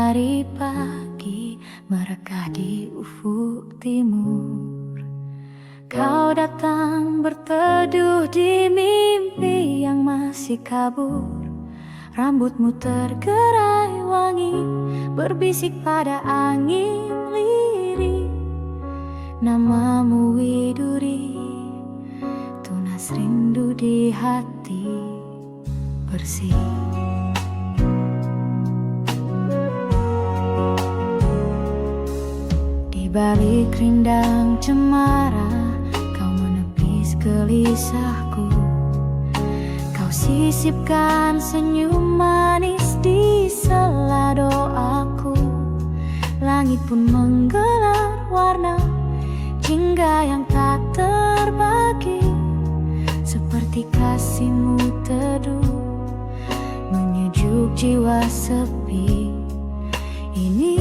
Matahari pagi merekah di ufuk timur. Kau datang berteduh di mimpi yang masih kabur. Rambutmu tergerai wangi, berbisik pada angin lirih. Namamu Widuri, tunas rindu di hati bersih. Di balik rindang cemara, kau menepis gelisahku. Kau sisipkan senyum manis di sela doaku. Langit pun menggelar warna jingga yang tak terbagi, seperti kasihmu teduh menyejuk jiwa sepi ini.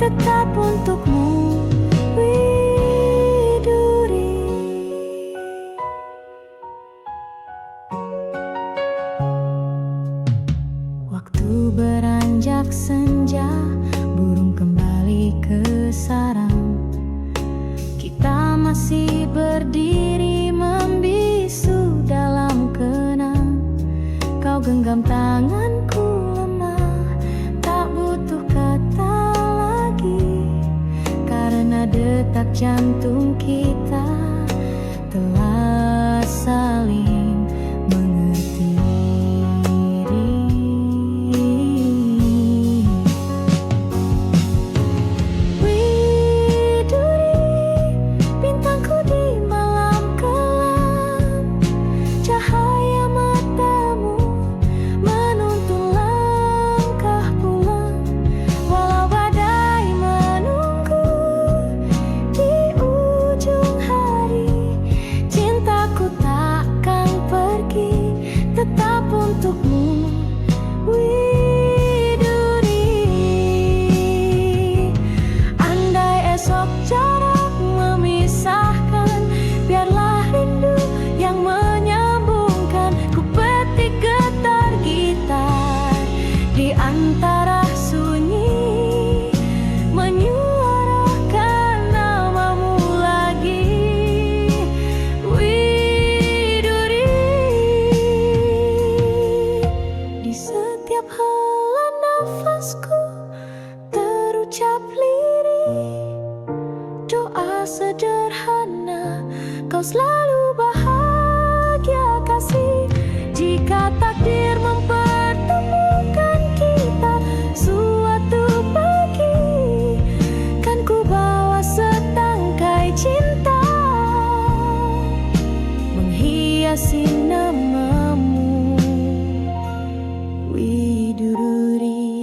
Tetap untukmu, Widuri. Waktu beranjak senja, burung kembali ke sarang. Kita masih berdiri membisu dalam kenang. Kau genggam tanganku lemah, tak butuh kata, karena detak jantung kita telah saling mengerti. Widuri, bintangku di malam kelam, cahaya matamu menuntun langkah pulang. Walau badai menunggu di ujung hari, cintaku takkan pergi, tetap untukmu, Widuri. Andai esok jarak memisahkan, biarlah rindu yang menyambungkan. Ku petik getar gitar di antara sunyi, menyuarakan namamu lagi, Widuri. Di setiap hela nafasku terucap lirih doa sederhana, kau selalu bahagia kasih. Jika takdir mempertemukan kita suatu pagi, kan ku bawa setangkai cinta menghiasi namamu, Widuri.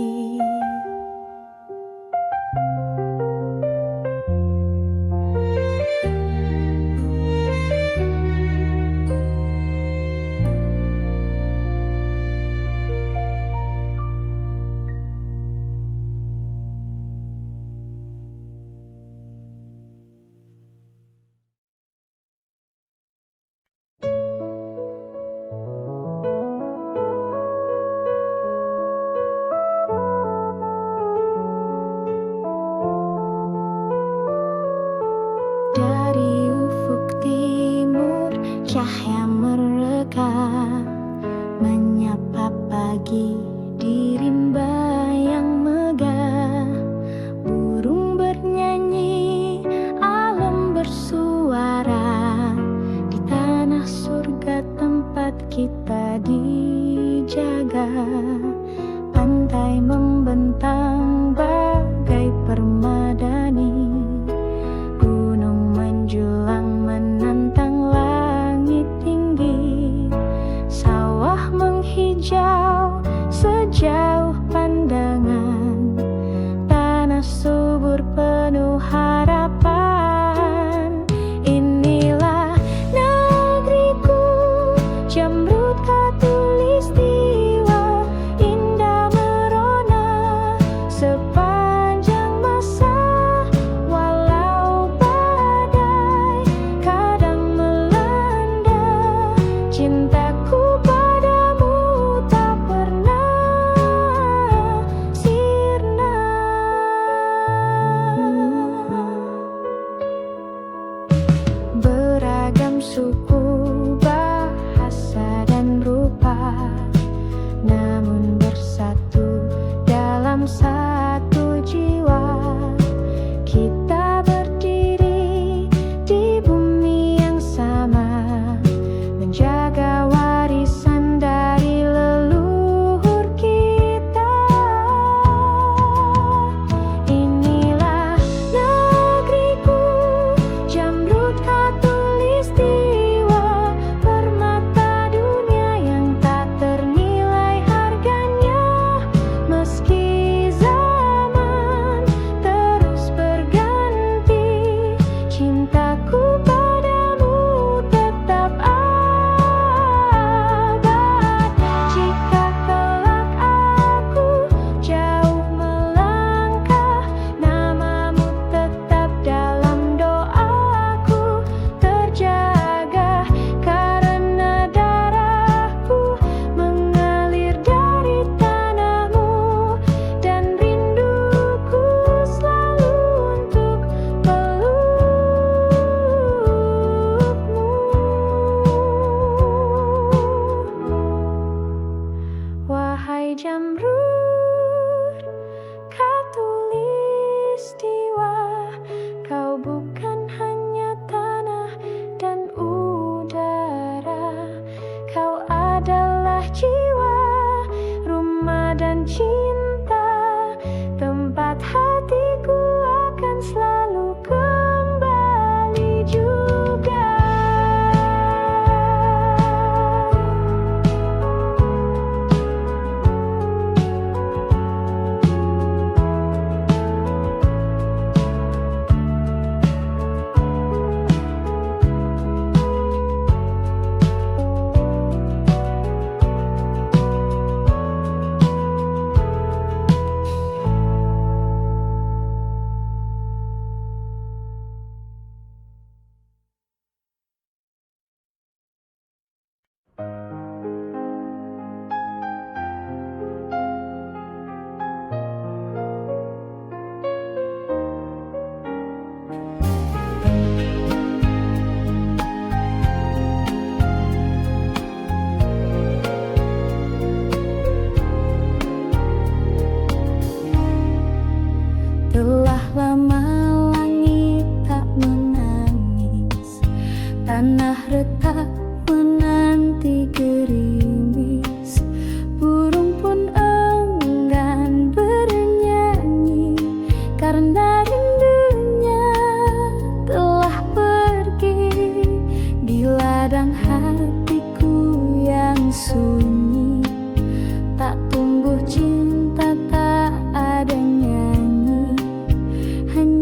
Dari ufuk timur, cahaya mereka menyapa pagi di rimba yang megah. Burung bernyanyi, alam bersuara, di tanah surga tempat kita dijaga. Pantai membentang bagai permadani, menjulang menantang langit tinggi. Sawah menghijau sejauh pandangan, tanah satu jiwa. Kita berdiri di bumi yang sama, menjaga warisan dari leluhur kita. Inilah negeriku, Jamrud Khatulistiwa, permata dunia yang tak ternilai harganya. Meski zaman terus berganti, cintaku padamu tetap abad. Jika kelak aku jauh melangkah, namamu tetap dalam doaku terjaga, karena darahku mengalir dari tanahmu, dan rinduku selalu untuk pelukmu. Wahai Jamrud Khatulistiwa, kau bukan hanya tanah dan udara, kau adalah jiwa, rumah dan cinta, tempat hatiku akan selalu kembali juga. Telah lama langit tak menangis, tanah retak menanti gerimis, burung pun enggan bernyanyi, karena rindunya telah pergi di ladang hatiku yang sunyi. Tak tumbuh cinta, tak ada nyanyi, hanya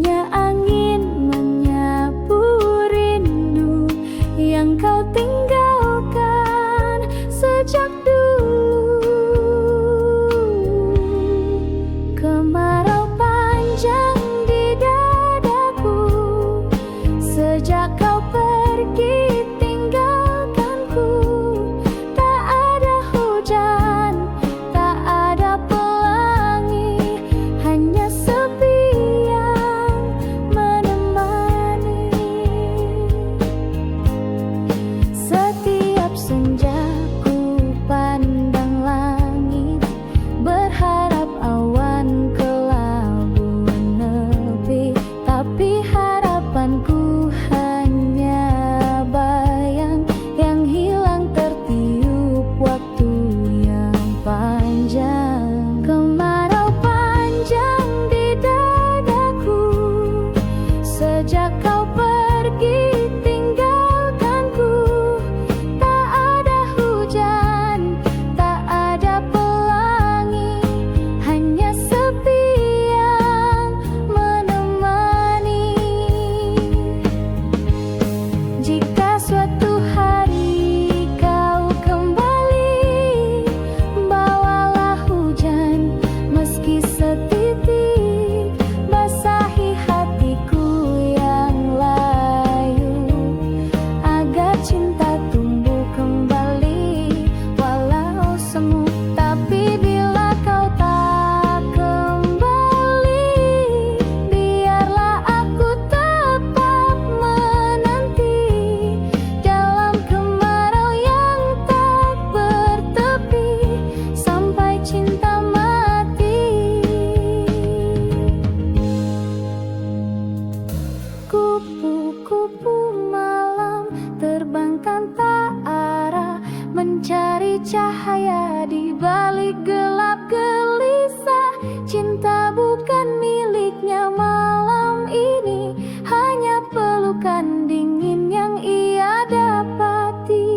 cinta bukan miliknya malam ini, hanya pelukan dingin yang ia dapati.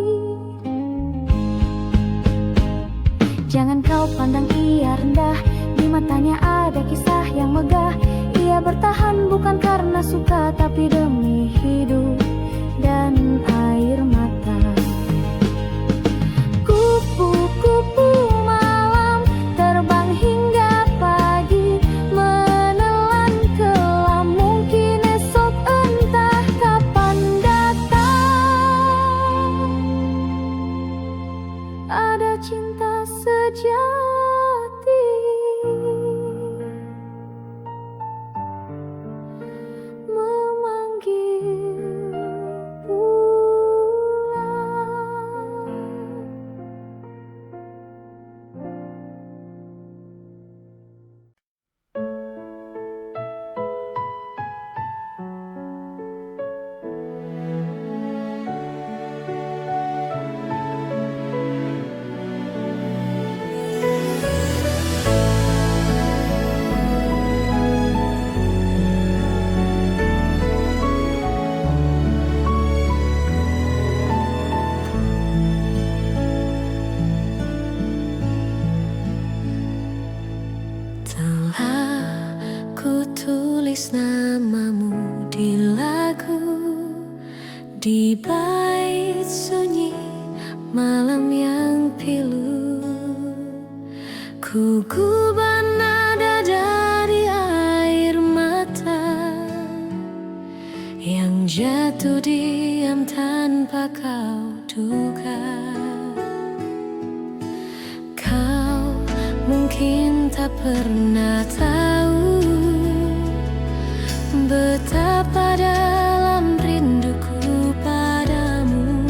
Jangan kau pandang ia rendah, di matanya ada kisah yang megah. Ia bertahan bukan karena suka, tapi demi hidup dan air mata. Kupu-kupu malam terbang hingga pagi, menelan kelam, mungkin esok entah kapan datang. Ada cinta sejati memanggil pulang. Telah ku tulis namamu di lagu, di bait sunyi malam yang pilu. Ku gubah nada dari air mata yang jatuh diam tanpa kau duga. Kau mungkin tak pernah tahu betapa dalam rinduku padamu.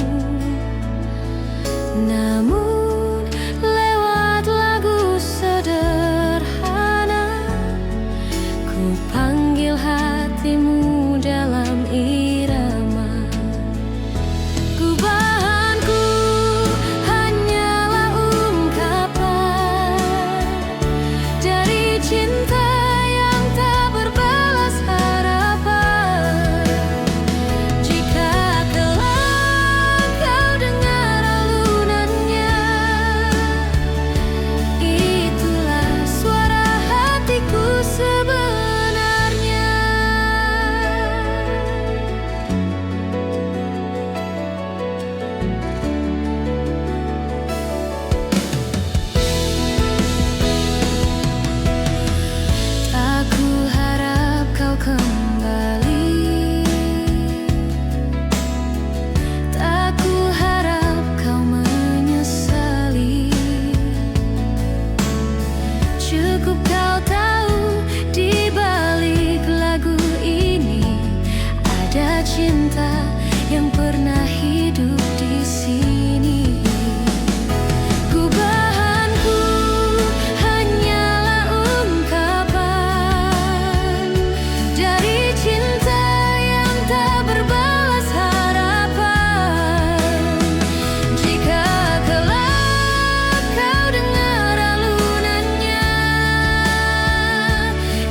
Namun lewat lagu sederhana, ku panggil hatimu dalam irama. Gubahanku hanyalah ungkapan dari cinta yang tak berbalas harapan. Jika kelak kau dengar alunannya, itulah suara hatiku sebenarnya. Tak ku harap kau kembali, tak ku harap kau menyesali. Cukup kau tahu di balik lagu ini ada cinta yang pernah hidup di sini. Gubahanku hanyalah ungkapan dari cinta yang tak berbalas harapan. Jika kelak kau dengar alunannya,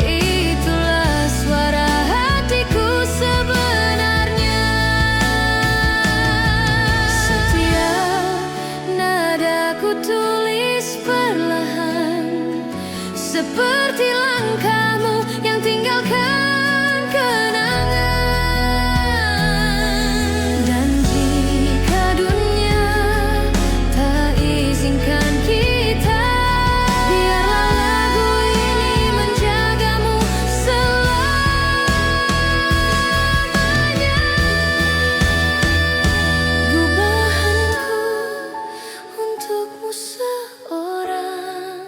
itulah suara hatiku sebenarnya. Setiap nada ku tulis perlahan, seperti langkahmu yang tinggalkan kenangan. Dan jika dunia tak izinkan kita, biarlah lagu ini menjagamu selamanya. Gubahanku untukmu seorang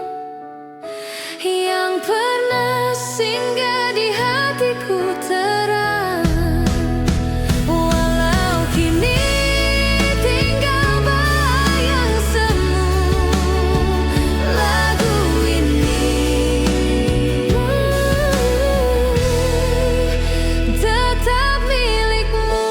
yang pernah singgah di hatiku terang. Walau kini tinggal bayang semu, lagu ini tetap milikmu.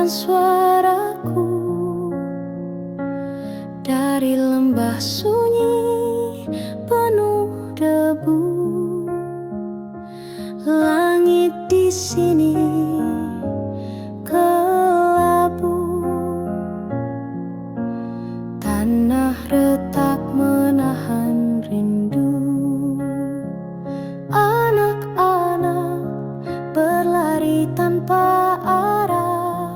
sampaikan suaraku dari lembah sunyi penuh debu. Langit di sini kelabu, tanah retak menahan rindu. Anak-anak berlari tanpa arah,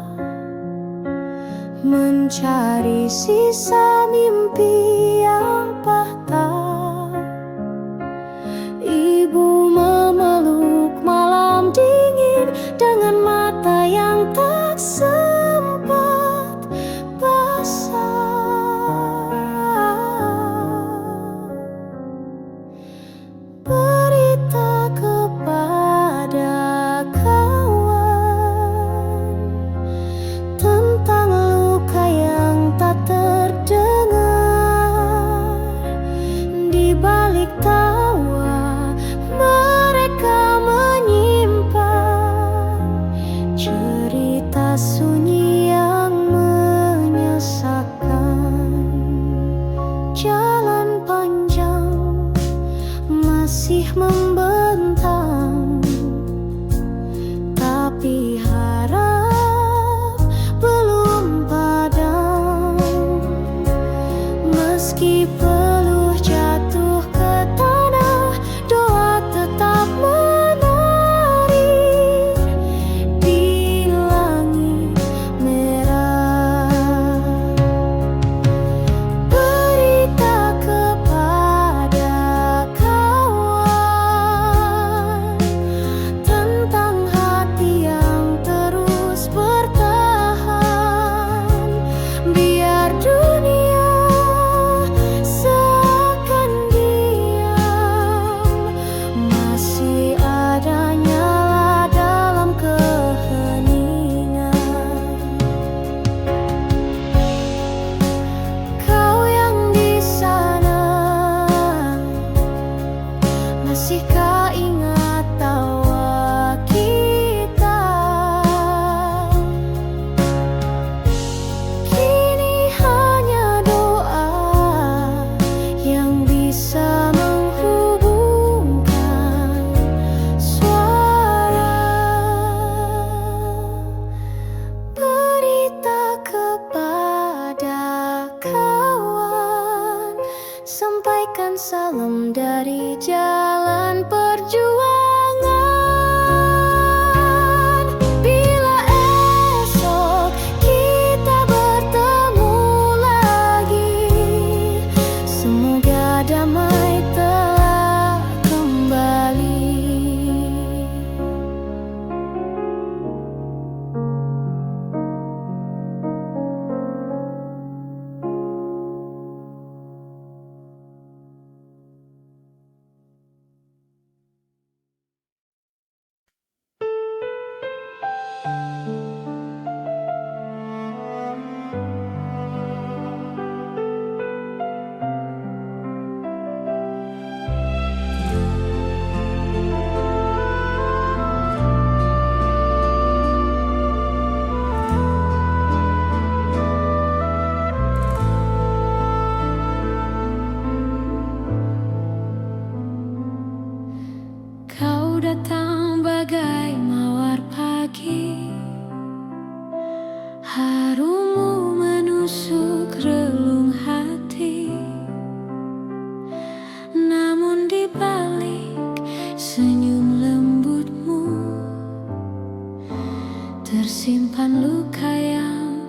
mencari sisa mimpi yang patah. Ibu memeluk malam dingin dengan mata yang tak sempat basah. Berita kepada kawan tentang luka yang tak terdengar. Di balik tawa mereka menyimpan cerita sunyi yang menyesakkan. Jalan panjang masih membentang, tapi harap belum padam. Meski peluh jatuh ke tanah, doa tetap menari di langit merah. Berita kepada kawan tentang hati yang terus bertahan. Biar dunia seakan diam, masih ada nyala dalam keheningan. Kau yang di sana, masihkah ingat tawa kita? Kini hanya doa yang bisa menghubungkan suara. Berita kepada kawan, sampaikan salam dari jalan perjuangan. Bila esok kita bertemu lagi, semoga damai telah kembali. Kau datang bagai mawar pagi, harumu menusuk relung hati. Namun di balik senyum lembutmu tersimpan luka yang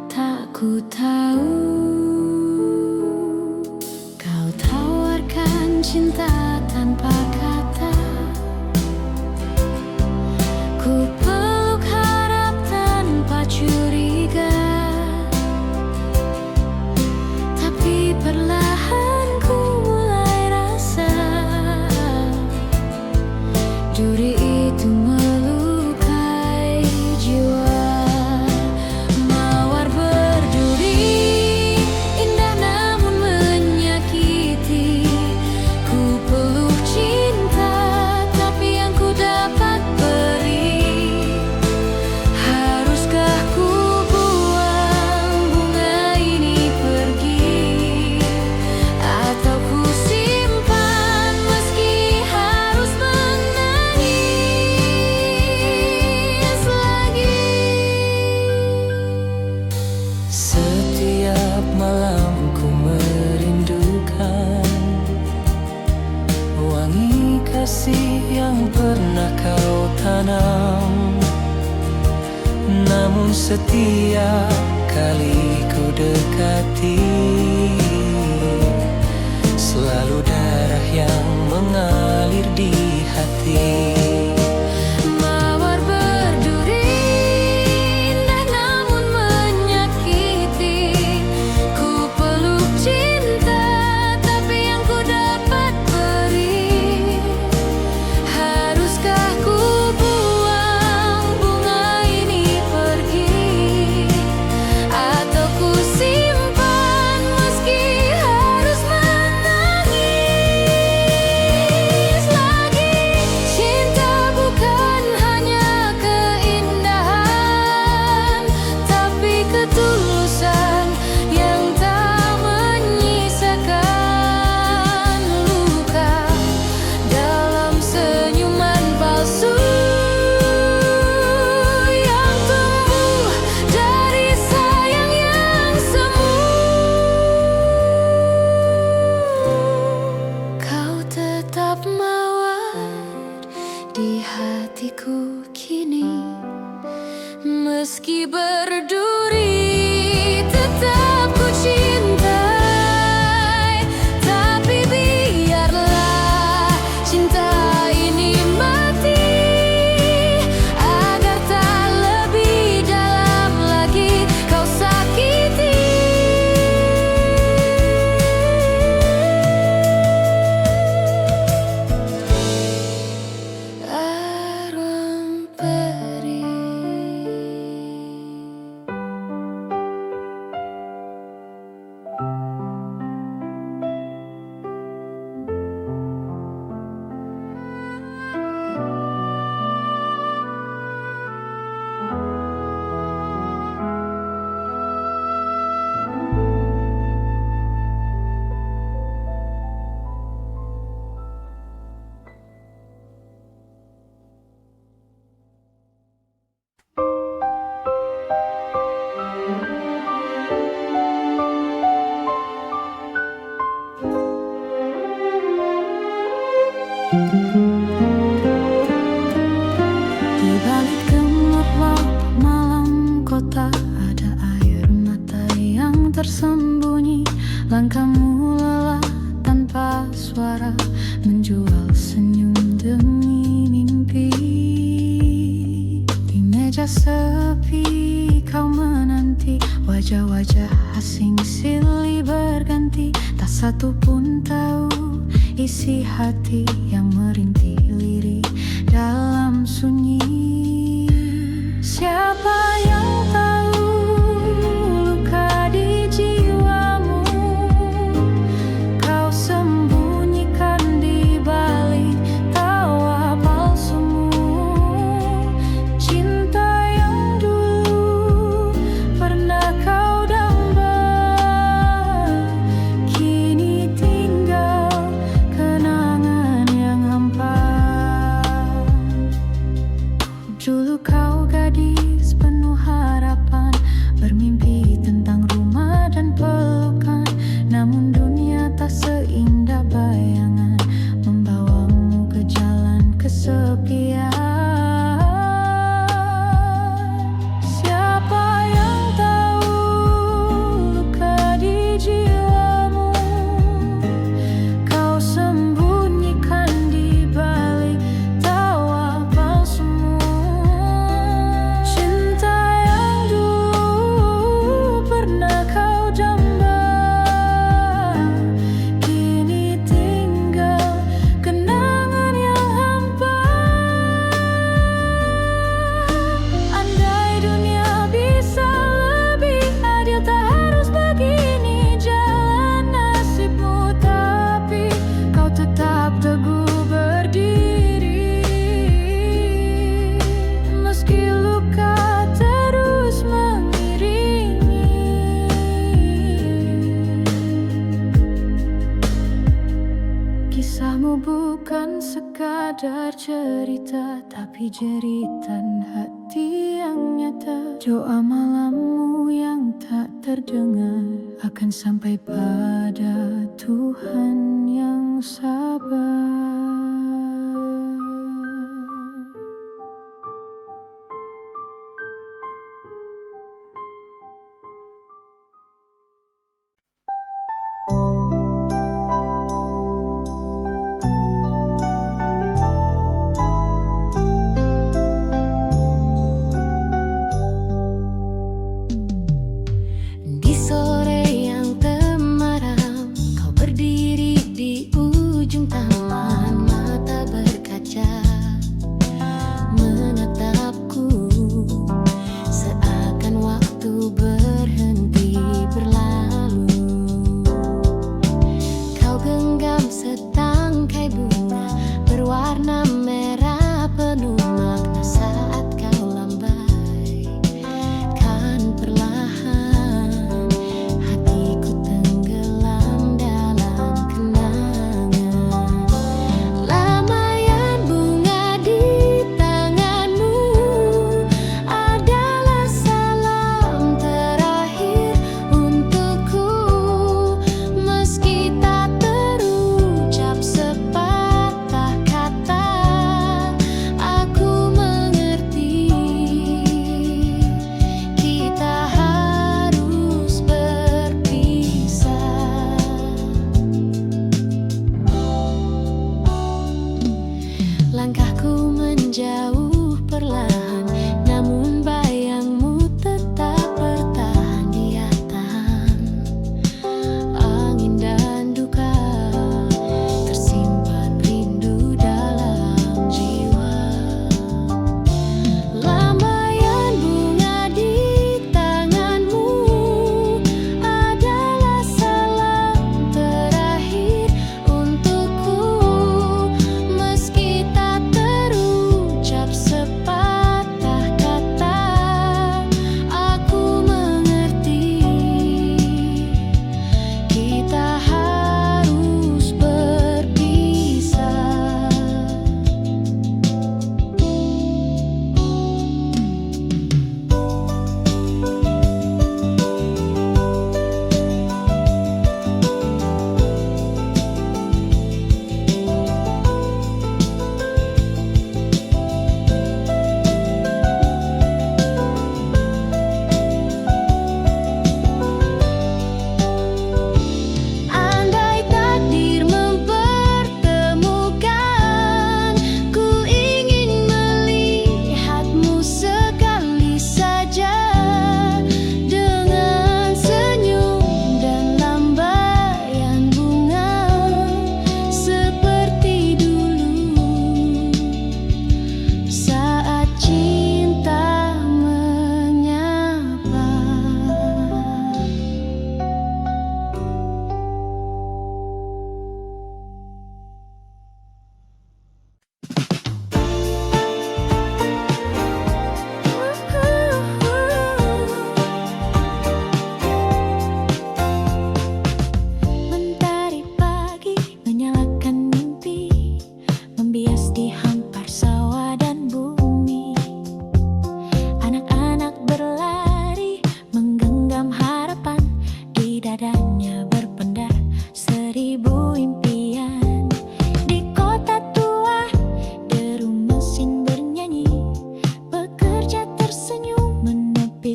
tak ku tahu. Kau tawarkan cinta tanpa kata, ku peluk harap tanpa curiga. Tapi perlahan ku mulai rasa duri itu melukai jiwa. Mawar berduri, indah namun menyakiti. Ku peluk setiap kali ku dekati, selalu darah yang mengalir di hati. Mawar berduri indah namun menyakiti. Ku peluk cinta tapi yang ku dapat beri. Haruskah ku buang bunga ini pergi, atau ku simpan meski harus menangis lagi? Cinta bukan hanya keindahan, tapi ketulusan yang tak menyisakan luka dalam senyuman palsu yang tumbuh dari sayang yang semu. Kau tetap mawar di hatiku kini, meski berduri tetap ku cintai. Tapi biarlah cinta ini mati, agar tak lebih dalam lagi kau sakiti. Arwah peri. Di balik gemerlap malam kota ada air mata yang tersembunyi. Langkahmu lelah tanpa suara, menjual senyum demi mimpi. Di meja sepi kau menanti, wajah-wajah asing silih berganti. Tak satu pun tahu isi hati yang merintih lirih dalam sunyi. Siapa yang tahu luka di jiwamu, kau sembunyikan di balik tawa palsumu. Cinta yang dulu pernah kau damba, kini tinggal kenangan yang hampa. Dulu kau gadis penuh harapan, bermimpi tentang rumah dan pelukan. Namun dunia tak seindah bayangan, membawamu ke jalan kesepian. Siapa yang tahu luka di jiwamu, kau sembunyikan di balik tawa palsumu. Cinta yang dulu pernah kau jamba, kini tinggal kenangan yang hampa. Andai dunia bisa lebih adil, tak harus begini jalan nasibmu. Tapi kau tetap teguh berdiri, meski luka terus mengiringi. Kisahmu bukan sekadar cerita, tapi jeritan hati yang nyata. Doa malammu yang tak terdengar akan sampai pada Tuhan yang sabar.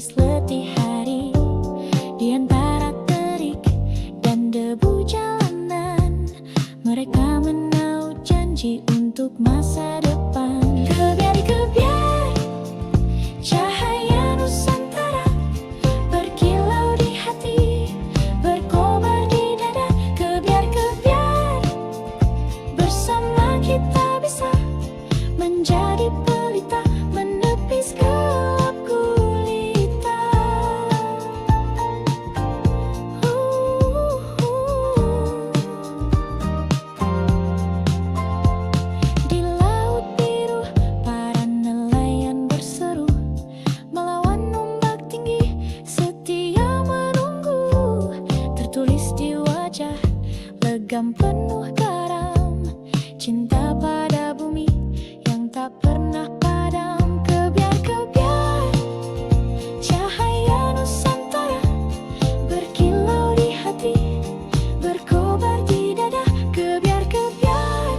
menangis letih hari di antara terik dan debu jalanan. Mereka menaruh janji untuk masa depan. Kebiar-kebiar cahaya Nusantara berkilau di hati, berkobar di dada. Kebiar-kebiar bersama kita bisa menjadi pelita, menepis gelap gulita. Di laut biru para nelayan berseru, melawan ombak tinggi setia menunggu. Tertulis di wajah legam penuh garam, cinta pada bumi yang tak pernah padam. Kebiar-kebiar cahaya Nusantara berkilau di hati, berkobar di dada. Kebiar-kebiar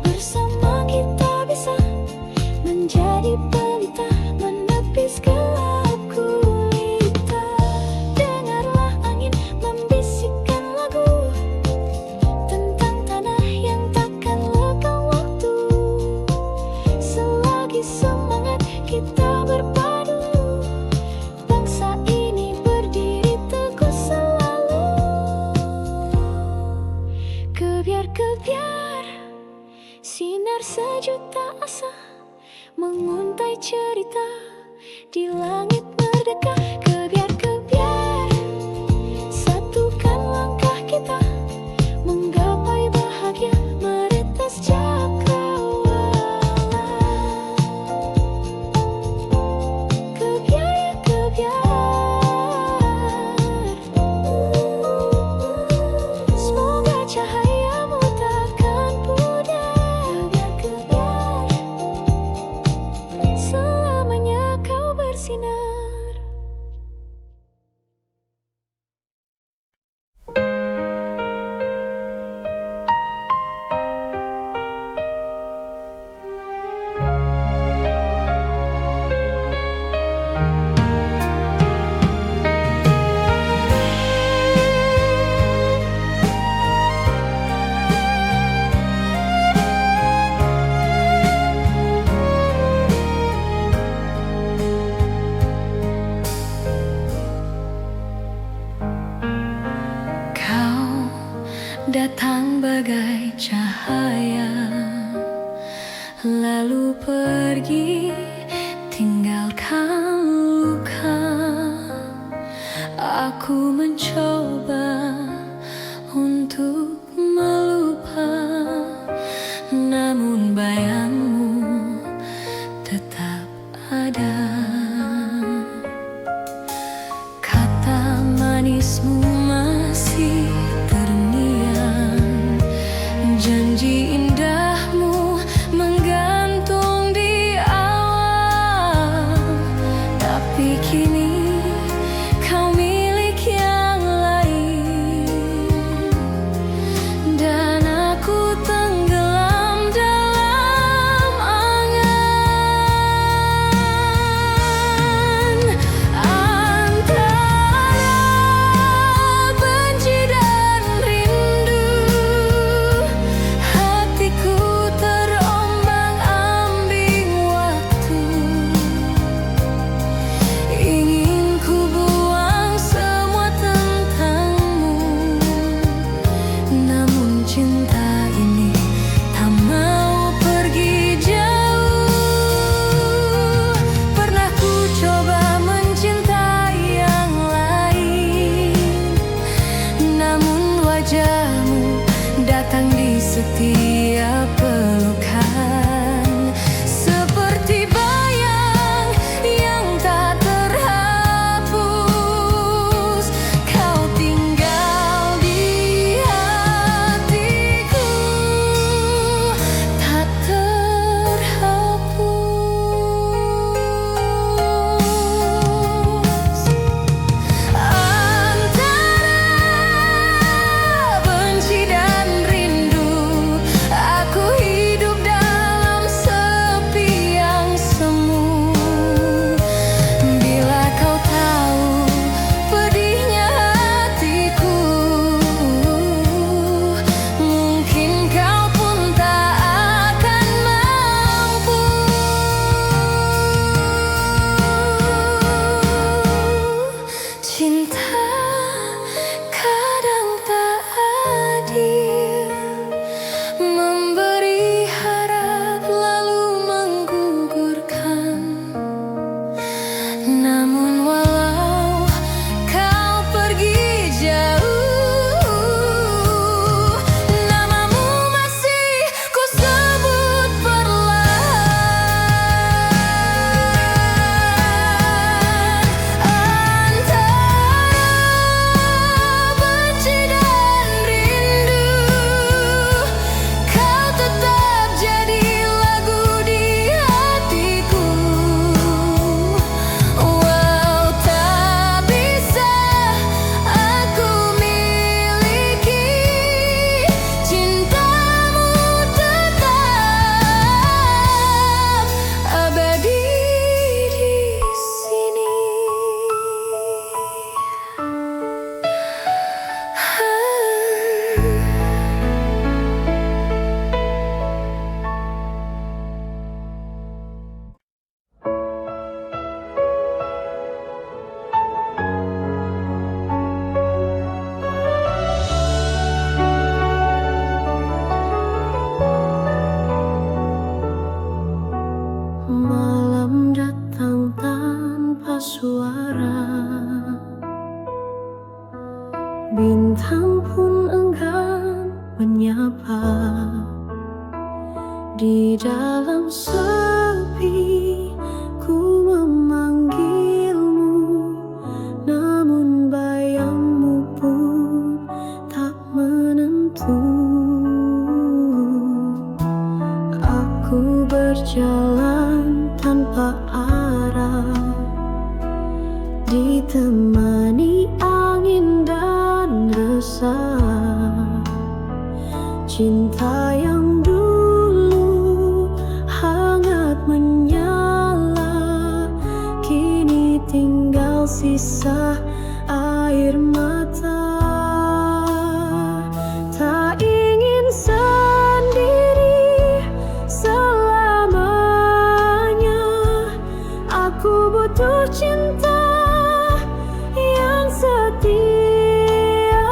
bersama kita bisa menjadi pelita, menepis gelap gulita. Dengarlah angin membisikkan lagu tentang tanah yang takkan lekang waktu. Selagi semangat kita berpadu, bangsa ini berdiri teguh selalu. Kebiar-kebiar sinar sejuta asa menguntai cerita di langit merdeka. Kebiar-kebiar satukan langkah kita menggapai bahagia, meretas cakrawala. Kebiar-kebiar, semoga cahayamu takkan pudar. Kebiar-kebiar, selamanya kau bersinar. Kau datang bagai cahaya, lalu pergi tinggalkan luka. Aku mencoba untuk melupa, namun bayangmu tetap ada. Kata manismu masih terngiang, janji indahmu menggantung di awal. Tapi kini kau milik yang lain, dan aku tenggelam dalam angan. Antara benci dan rindu, hatiku terombang-ambing waktu. Ingin suara. Bintang pun enggan menyapa. Di dalam sepi ku memanggilmu, namun bayangmu pun tak menentu. Aku berjalan tanpa arah, ditemani angin dan resah. Cinta yang dulu hangat menyala, kini tinggal sisa air mata. Tak ingin sendiri selamanya, aku butuh cinta yang setia,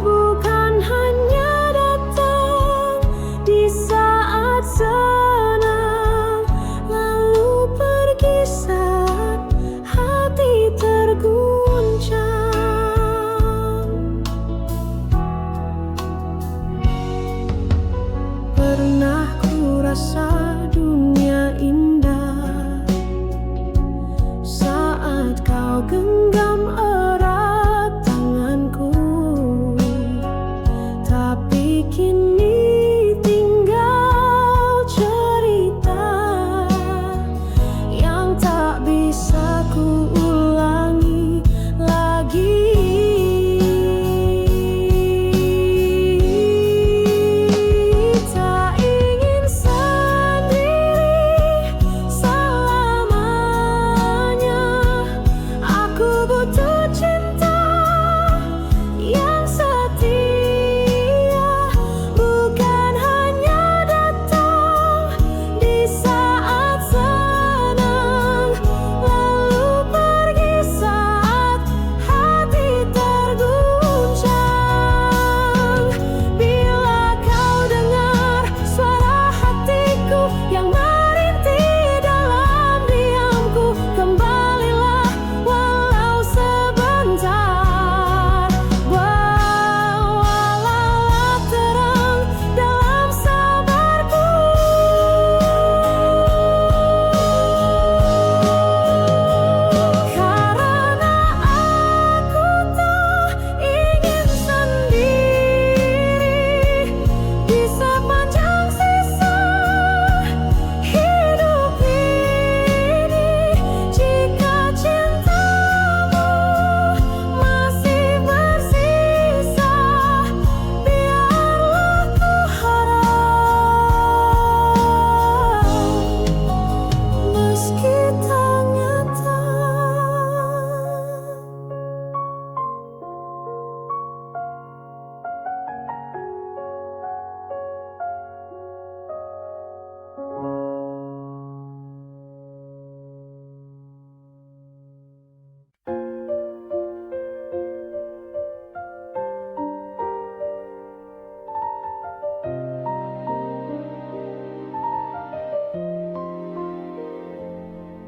bukan hanya datang di saat senang, lalu pergi saat hati terguncang. Pernah ku rasa dunia indah saat kau genggam erat tanganku, tapi kini tinggal cerita yang tak bisa ku ulangi lagi. Tak ingin sendiri selamanya, aku butuh cinta yang setia, bukan hanya datang di saat senang, lalu pergi saat hati terguncang. Bila kau dengar suara hatiku yang merintih dalam diamku, kembalilah walau sebentar. Bawalah terang dalam sabarku, karena aku tak ingin sendiri di sepanjang sisa hidup ini. Jika cintamu masih bersisa, biarlah ku harap, meski tak nyata.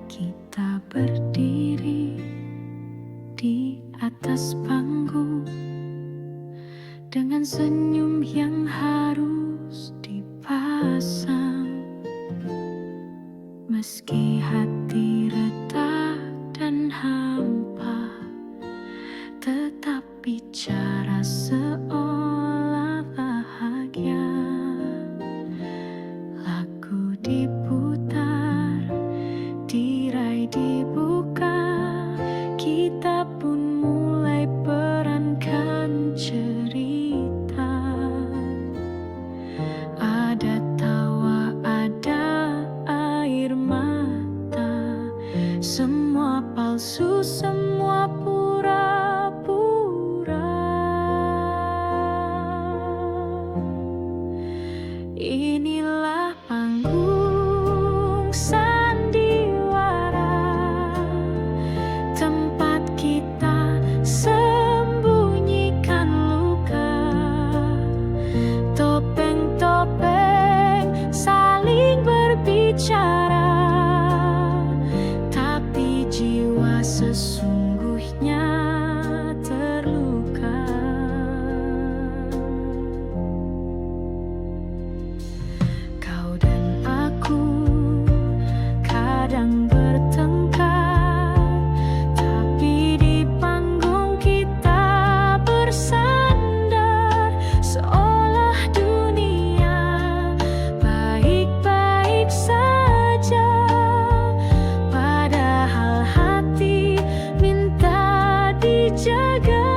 Kita berdiri di atas panggung dengan senyum yang harus dipasang, meski hati retak dan hampa, tetap bicara seolah bahagia. Lagu diputar, tirai dibuka, kita pun mulai perankan cerita. Ada tawa, ada air mata, semua palsu, semua pura-pura. Inilah panggung sandiwara, tempat kita sembunyikan luka. Topeng-topeng saling berbicara, tapi jiwa sesungguhnya terluka. Kau dan aku kadang bertengkar, tapi di panggung kita bersandar, seolah dunia baik-baik saja. Padahal hati minta dijaga.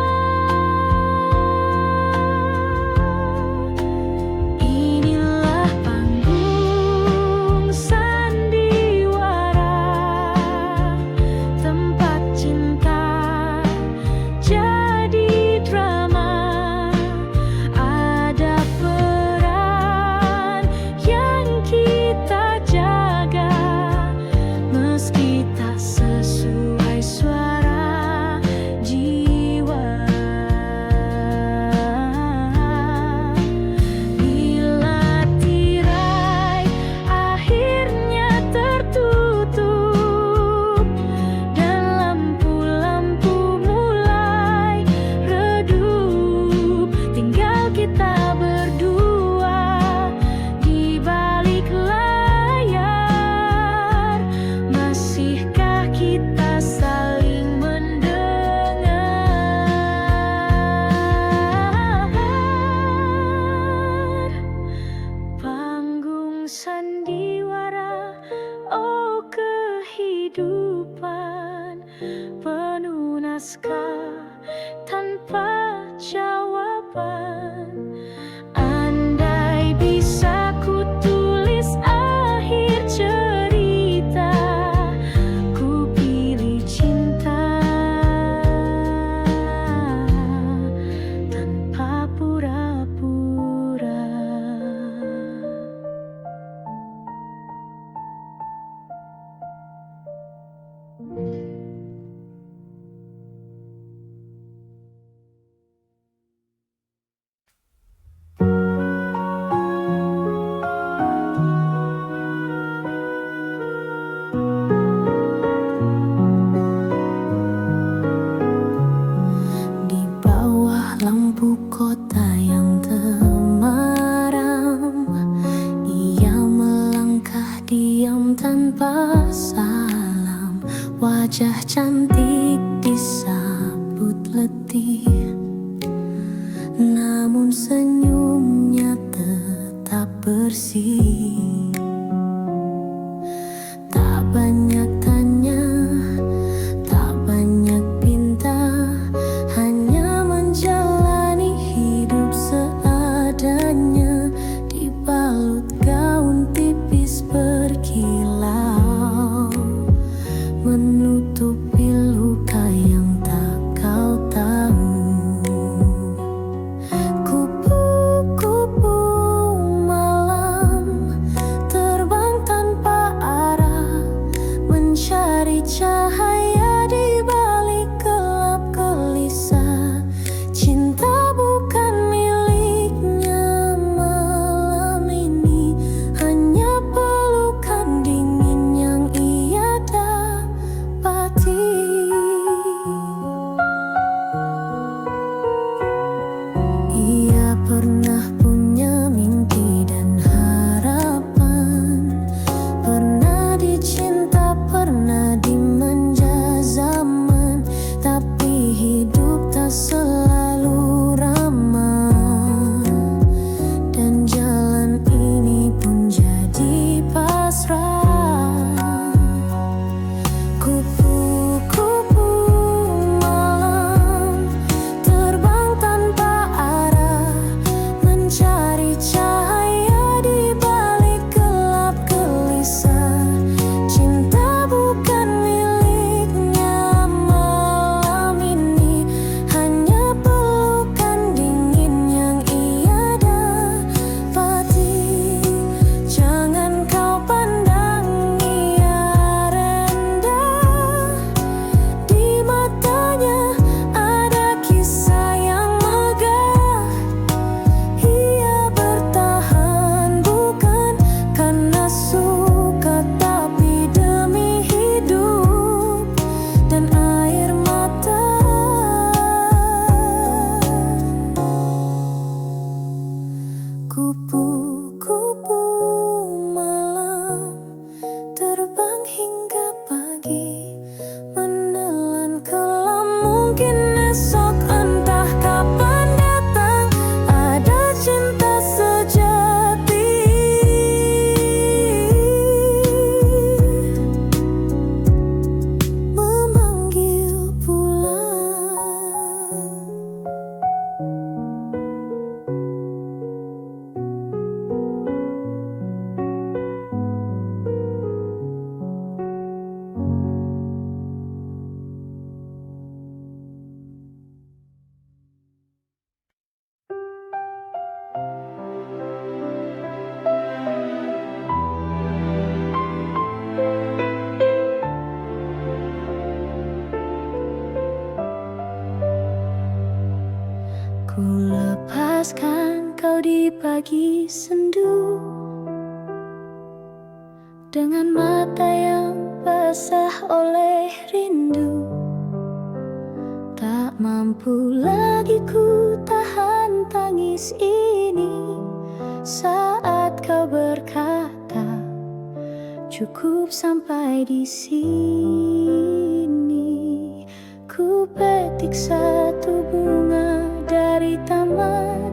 Inilah panggung sandiwara, tempat cinta jadi drama. Ada peran yang kita jaga, meski tak sesuai suara jiwa. Bila tirai akhirnya tertutup dan lampu-lampu mulai redup, tinggal kita berdua di balik layar. Masihkah kita saling mendengar? Panggung sandiwara, oh kehidupan penuh naskah tanpa jawaban. Andai bisa ku tulis akhir cerita, ku pilih cinta tanpa pura-pura. Di bawah lampu kota yang temaram, ia melangkah diam tanpa salam. Wajah cantik disambut letih, namun senyumnya tetap bersih. Tak banyak tanya, tak banyak pinta, hanya menjalani hidup seadanya. Dibalut gaun tipis berkilau, menutupi luka yang tak kau tahu. Kupu-kupu malam mungkin esok entah kapan datang ada cinta sejati memanggil pulang. Ku lepaskan kau di pagi sendu dengan mata yang basah oleh rindu. Tak mampu lagi ku tahan tangis ini saat kau berkata cukup sampai di sini. Ku petik satu bunga dari taman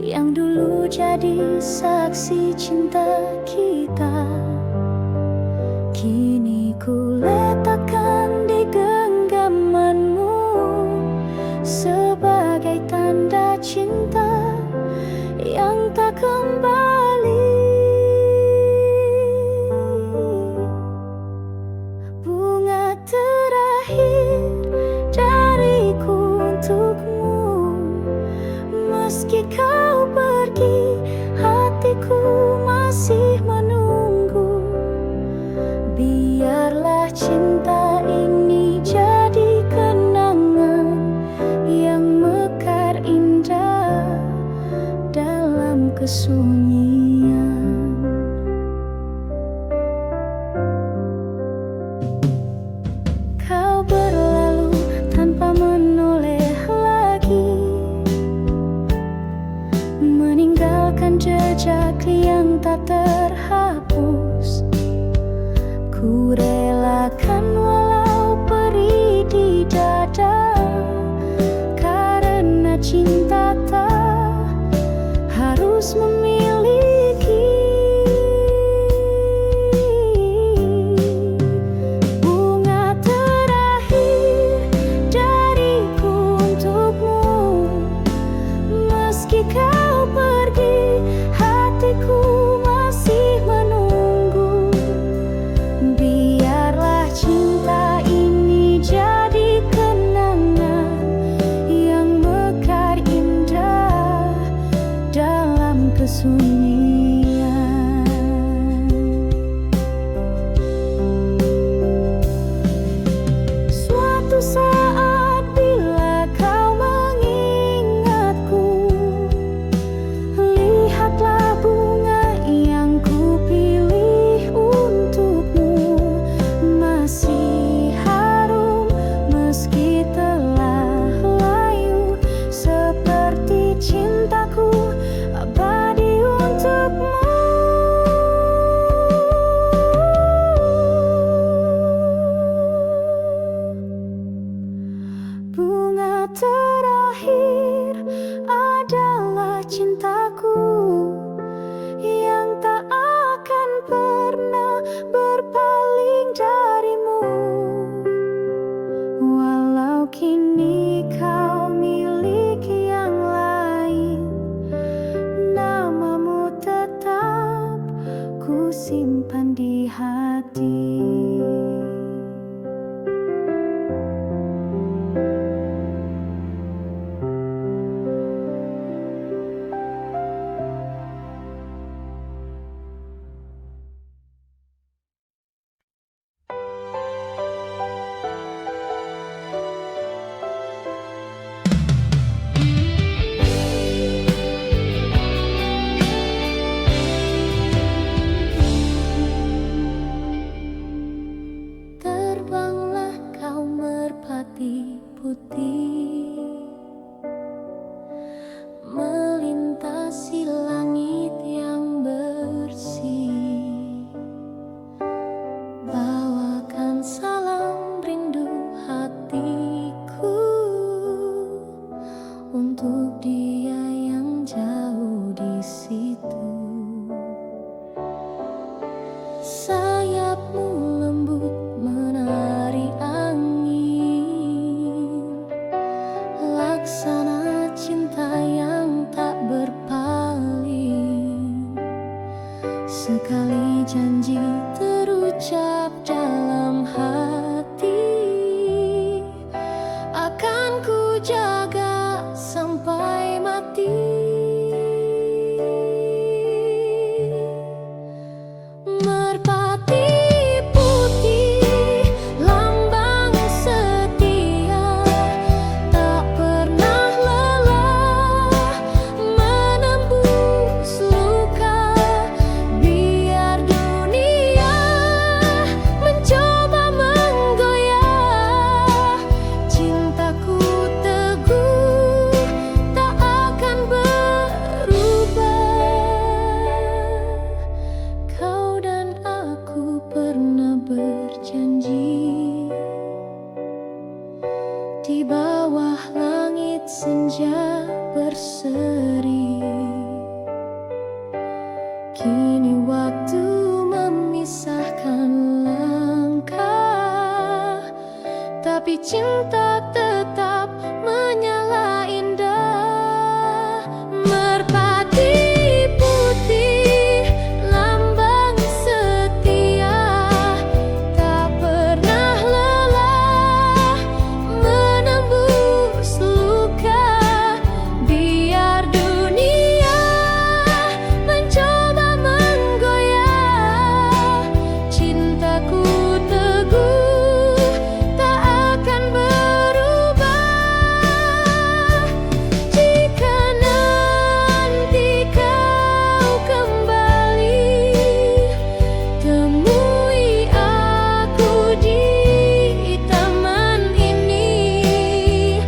yang dulu jadi saksi cinta kita. Kini ku letakkan di genggamanmu sebagai tanda cinta yang tak kembali. Bunga terakhir dariku untukmu, meski kau pergi, hatiku masih menunggu. Biarlah cinta ini jadi kenangan yang mekar indah dalam kesunyian. Kau berlalu tanpa menoleh lagi, meninggalkan jejak yang tak terhapus. Ku relakan walau perih di dada, karena cinta tak harus memiliki. Bunga terakhir dariku untukmu, meski kau pergi, hatiku masih menunggu. Biarlah cinta ini jadi kenangan yang mekar indah dalam kesunyian. Suatu saat bila kau mengingatku, lihatlah bunga yang ku pilih untukmu, masih harum meski telah layu, seperti cintaku abadi untukmu. Bunga terakhir adalah cintaku yang tak akan pernah berpaling darimu. Walau kini kau miliki yang lain, namamu tetap ku simpan di hati. Terbanglah kau merpati putih, melintasi langit yang bersih. Bawakan salam rindu hati langit senja berseri. Kini waktu memisahkan langkah, tapi cinta tetap menyala indah. Merpati putih, lambang setia, tak pernah lelah menembus luka. Biar dunia mencoba menggoyah, cintaku teguh tak akan berubah. Jika nanti kau kembali, temui aku di taman ini,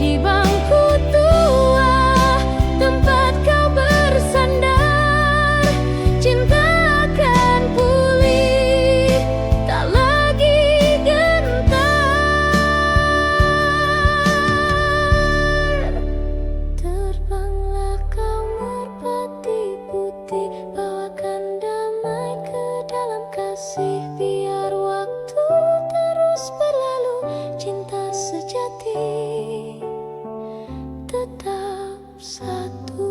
di bangku tua tempat kau bersandar. Cinta akan pulih, tak lagi gentar. Terbanglah kau merpati putih, bawakan damai ke dalam kasih. Biar waktu terus berlalu, cinta sejati tetap satu.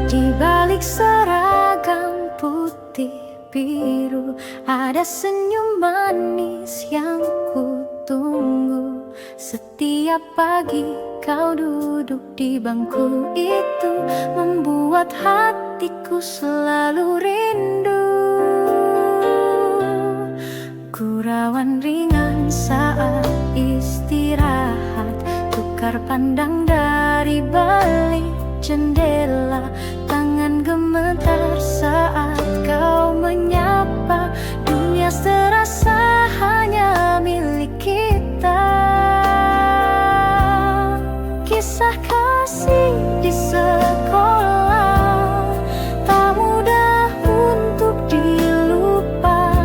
Di balik seragam putih biru, ada senyum manis yang ku tunggu. Setiap pagi kau duduk di bangku itu, membuat hatiku selalu rindu. Gurauan ringan saat istirahat, tukar pandang dari balik jendela. Tangan gemetar saat kau menyapa, dunia serasa hanya milik kita. Kisah kasih di sekolah tak mudah untuk dilupa.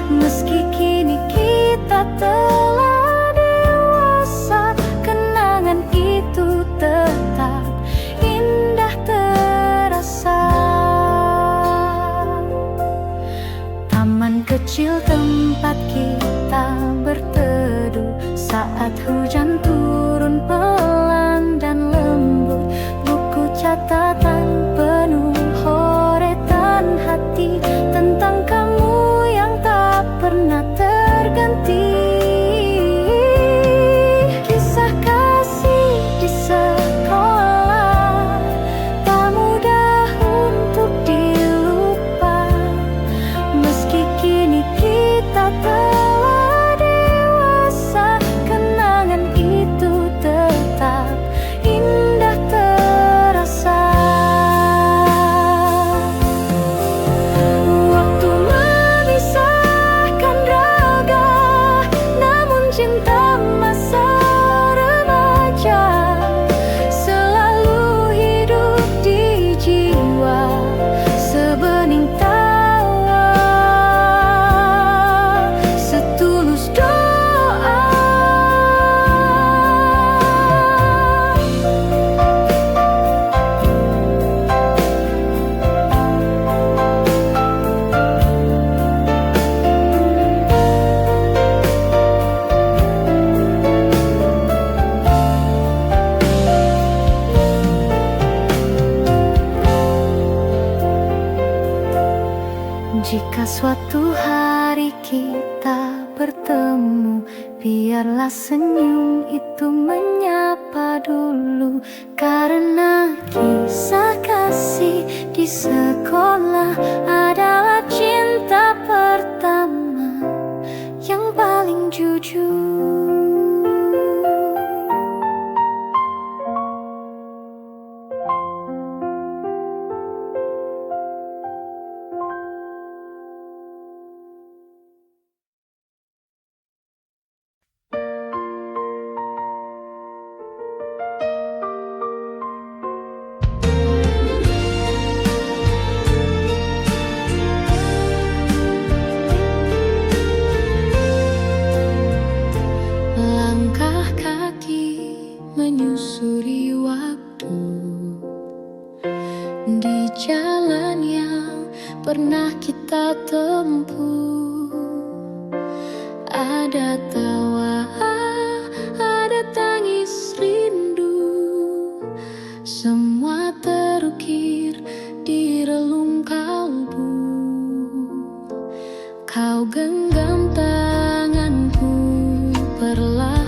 Meski kini kita telah dewasa, kenangan itu tetap indah terasa. Taman kecil tempat kita berteduh saat hujan turun pelan dan lembut. Buku catatan penuh horetan hati tentang kamu yang tak pernah terganti. Kisah kasih di sekolah tak mudah untuk dilupa. Meski kini kita telah dewasa, kenangan itu tetap indah terasa. Waktu memisahkan raga, namun cinta masa remaja selalu hidup di jiwa. Sebening tawa, setulus doa. Jika suatu hari kita bertemu, biarlah senyum itu menyapa dulu. Karena kisah kasih di sekolah adalah cinta pertama yang paling jujur. Ada tawa, ada tangis rindu, semua terukir di relung kalbu. Kau genggam tanganku perlahan,